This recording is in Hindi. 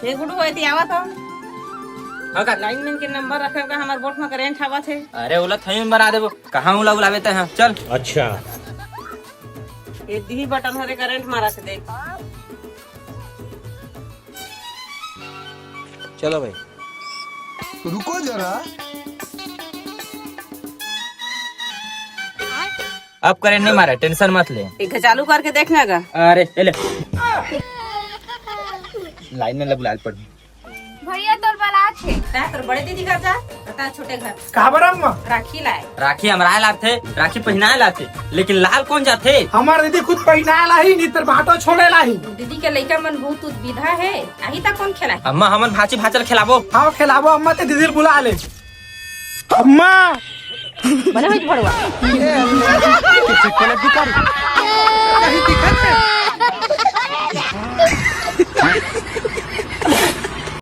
ये गुडू होय ती आवा तो हाँ का लाइन मैन के नंबर रखे का हमार बोट में करेंट हवा थे। अरे ओला थई बना देबो कहां उला बुलावे ते हैं चल। अच्छा ये दी बटन हरे करंट मारा से देख। चलो भाई रुको जरा। अब करेंट नहीं मारा टेंशन मत ले। एक चालू करके देखना का। अरे ले लाइन में बुला पड़ भैया तोर बारात है। ता तोर बड़े दीदी घर जा ता छोटे घर काबर अम्मा राखी लाए। राखी हमरा लाते राखी पहनाए लाते लेकिन लाल कौन जाते। हमार दीदी खुद पहना लाही नहीं तर बाटो छोड़े लाही। दीदी के लइका मन बहुत विधा है आही ता कौन खेला। अम्मा हमन भाची भाचल खिलाबो। हाँ खिलाबो अम्मा ते दीदी बुला ले। अम्मा बने हुई भड़वा कहीं दिक्कत है